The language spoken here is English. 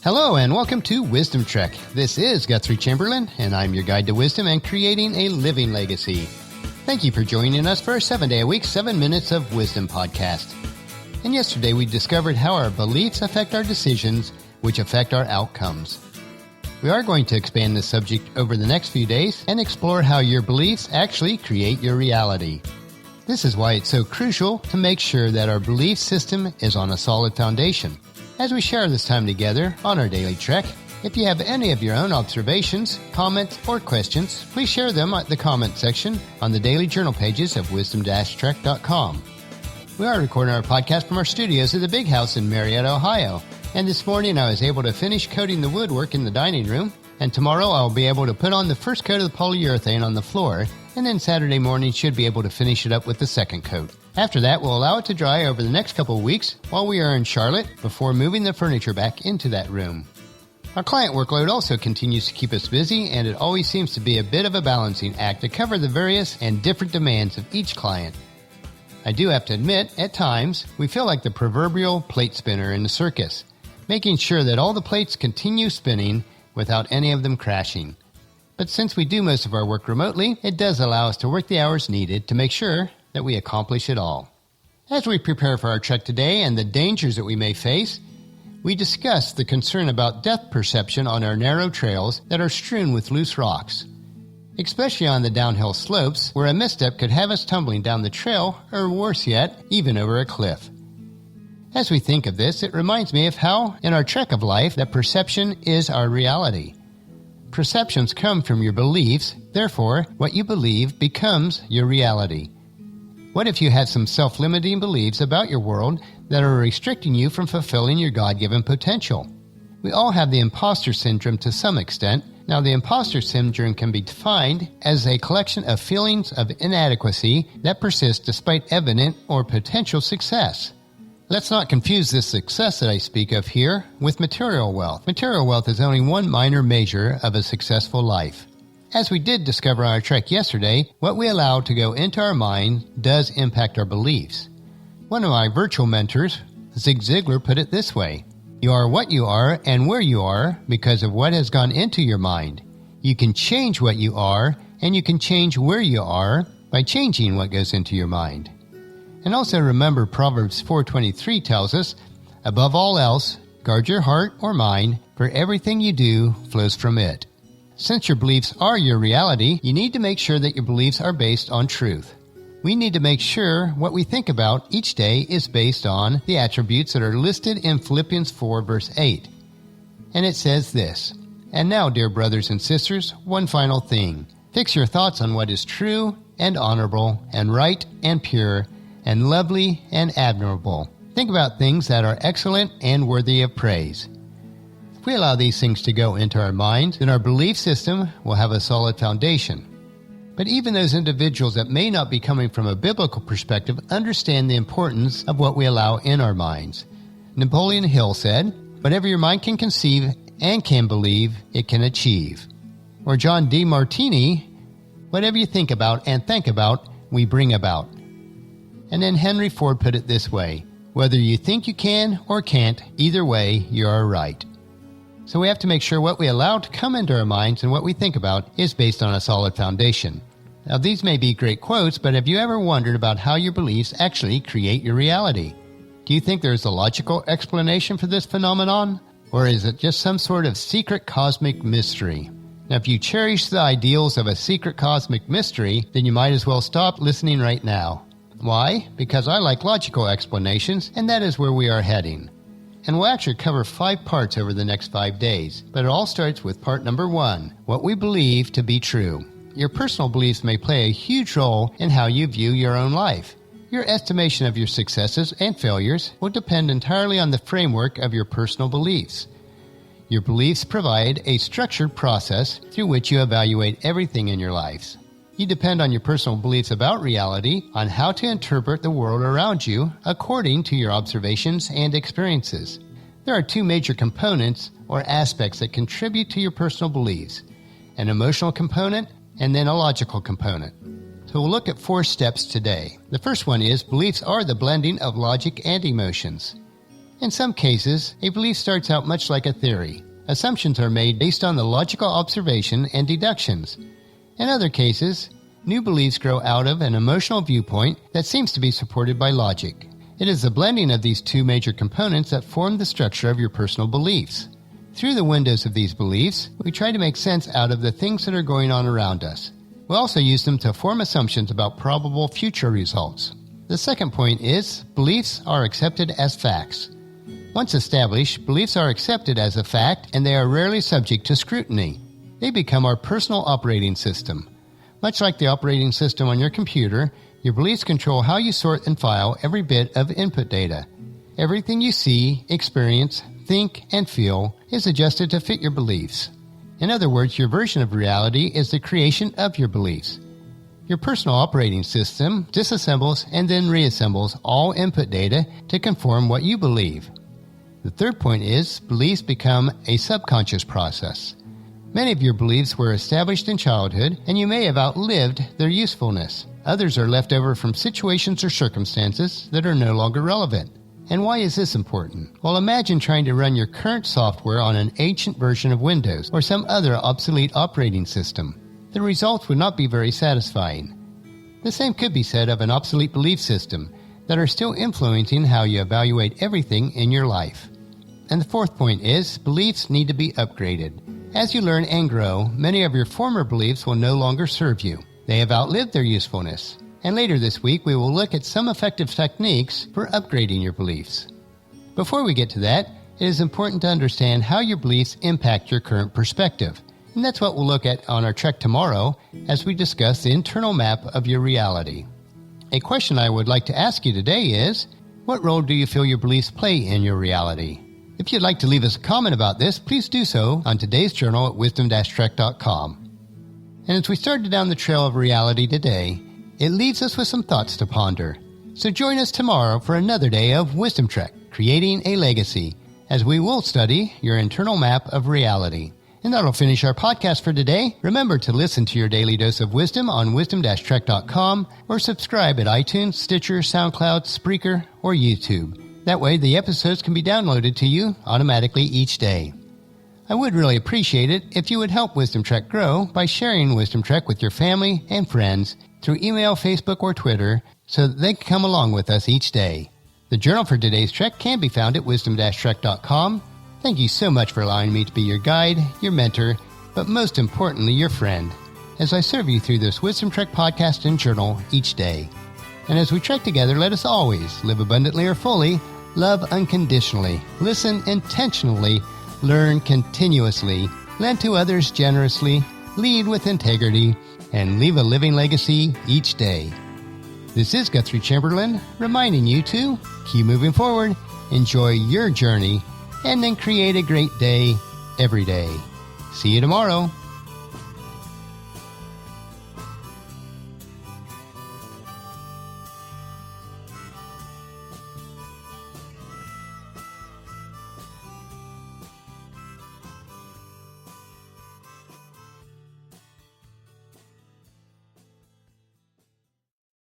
Hello and welcome to Wisdom Trek. This is Guthrie Chamberlain, and I'm your guide to wisdom and creating a living legacy. Thank you for joining us for our 7-day-a-week, 7 Minutes of Wisdom podcast. And yesterday we discovered how our beliefs affect our decisions, which affect our outcomes. We are going to expand this subject over the next few days and explore how your beliefs actually create your reality. This is why it's so crucial to make sure that our belief system is on a solid foundation. As we share this time together on our daily trek, if you have any of your own observations, comments, or questions, please share them at the comment section on the daily journal pages of wisdom-trek.com. We are recording our podcast from our studios at the Big House in Marietta, Ohio. And this morning I was able to finish coating the woodwork in the dining room, and tomorrow I'll be able to put on the first coat of the polyurethane on the floor, and then Saturday morning should be able to finish it up with the second coat. After that, we'll allow it to dry over the next couple of weeks while we are in Charlotte before moving the furniture back into that room. Our client workload also continues to keep us busy, and it always seems to be a bit of a balancing act to cover the various and different demands of each client. I do have to admit, at times, we feel like the proverbial plate spinner in the circus, making sure that all the plates continue spinning without any of them crashing. But since we do most of our work remotely, it does allow us to work the hours needed to make sure that we accomplish it all. As we prepare for our trek today and the dangers that we may face, we discuss the concern about depth perception on our narrow trails that are strewn with loose rocks, especially on the downhill slopes where a misstep could have us tumbling down the trail, or worse yet, even over a cliff. As we think of this, it reminds me of how, in our trek of life, that perception is our reality. Perceptions come from your beliefs, therefore, what you believe becomes your reality. What if you had some self-limiting beliefs about your world that are restricting you from fulfilling your God-given potential? We all have the imposter syndrome to some extent. Now, the imposter syndrome can be defined as a collection of feelings of inadequacy that persist despite evident or potential success. Let's not confuse this success that I speak of here with material wealth. Material wealth is only one minor measure of a successful life. As we did discover on our trek yesterday, what we allow to go into our mind does impact our beliefs. One of my virtual mentors, Zig Ziglar, put it this way: you are what you are and where you are because of what has gone into your mind. You can change what you are, and you can change where you are by changing what goes into your mind. And also remember, Proverbs 4:23 tells us, above all else, guard your heart or mind, for everything you do flows from it. Since your beliefs are your reality, you need to make sure that your beliefs are based on truth. We need to make sure what we think about each day is based on the attributes that are listed in Philippians 4 verse 8. And it says this: and now, dear brothers and sisters, one final thing. Fix your thoughts on what is true and honorable and right and pure and lovely and admirable. Think about things that are excellent and worthy of praise. If we allow these things to go into our minds, then our belief system will have a solid foundation. But even those individuals that may not be coming from a biblical perspective understand the importance of what we allow in our minds. Napoleon Hill said, whatever your mind can conceive and can believe, it can achieve. Or John D. Martini, whatever you think about and think about, we bring about. And then Henry Ford put it this way: whether you think you can or can't, either way, you are right. So we have to make sure what we allow to come into our minds and what we think about is based on a solid foundation. Now, these may be great quotes, but have you ever wondered about how your beliefs actually create your reality? Do you think there's a logical explanation for this phenomenon? Or is it just some sort of secret cosmic mystery? Now, if you cherish the ideals of a secret cosmic mystery, then you might as well stop listening right now. Why? Because I like logical explanations, and that is where we are heading. And we'll actually cover 5 parts over the next 5 days. But it all starts with part number 1, what we believe to be true. Your personal beliefs may play a huge role in how you view your own life. Your estimation of your successes and failures will depend entirely on the framework of your personal beliefs. Your beliefs provide a structured process through which you evaluate everything in your lives. You depend on your personal beliefs about reality, on how to interpret the world around you according to your observations and experiences. There are 2 major components or aspects that contribute to your personal beliefs: an emotional component and then a logical component. So we'll look at 4 steps today. The first one is beliefs are the blending of logic and emotions. In some cases, a belief starts out much like a theory. Assumptions are made based on the logical observation and deductions. In other cases, new beliefs grow out of an emotional viewpoint that seems to be supported by logic. It is the blending of these two major components that form the structure of your personal beliefs. Through the windows of these beliefs, we try to make sense out of the things that are going on around us. We also use them to form assumptions about probable future results. The second point is, beliefs are accepted as facts. Once established, beliefs are accepted as a fact and they are rarely subject to scrutiny. They become our personal operating system. Much like the operating system on your computer, your beliefs control how you sort and file every bit of input data. Everything you see, experience, think, and feel is adjusted to fit your beliefs. In other words, your version of reality is the creation of your beliefs. Your personal operating system disassembles and then reassembles all input data to conform what you believe. The third point is, beliefs become a subconscious process. Many of your beliefs were established in childhood, and you may have outlived their usefulness. Others are left over from situations or circumstances that are no longer relevant. And why is this important? Well, imagine trying to run your current software on an ancient version of Windows or some other obsolete operating system. The results would not be very satisfying. The same could be said of an obsolete belief system that are still influencing how you evaluate everything in your life. And the fourth point is, beliefs need to be upgraded. As you learn and grow, many of your former beliefs will no longer serve you. They have outlived their usefulness. And later this week, we will look at some effective techniques for upgrading your beliefs. Before we get to that, it is important to understand how your beliefs impact your current perspective. And that's what we'll look at on our trek tomorrow as we discuss the internal map of your reality. A question I would like to ask you today is, what role do you feel your beliefs play in your reality? If you'd like to leave us a comment about this, please do so on today's journal at wisdom-trek.com. And as we started down the trail of reality today, it leaves us with some thoughts to ponder. So join us tomorrow for another day of Wisdom Trek, Creating a Legacy, as we will study your internal map of reality. And that'll finish our podcast for today. Remember to listen to your daily dose of wisdom on wisdom-trek.com or subscribe at iTunes, Stitcher, SoundCloud, Spreaker, or YouTube. That way the episodes can be downloaded to you automatically each day. I would really appreciate it if you would help Wisdom Trek grow by sharing Wisdom Trek with your family and friends through email, Facebook, or Twitter so that they can come along with us each day. The journal for today's trek can be found at wisdom-trek.com. Thank you so much for allowing me to be your guide, your mentor, but most importantly, your friend, as I serve you through this Wisdom Trek podcast and journal each day. And as we trek together, let us always live abundantly or fully, love unconditionally, listen intentionally, learn continuously, lend to others generously, lead with integrity, and leave a living legacy each day. This is Guthrie Chamberlain, reminding you to keep moving forward, enjoy your journey, and then create a great day every day. See you tomorrow.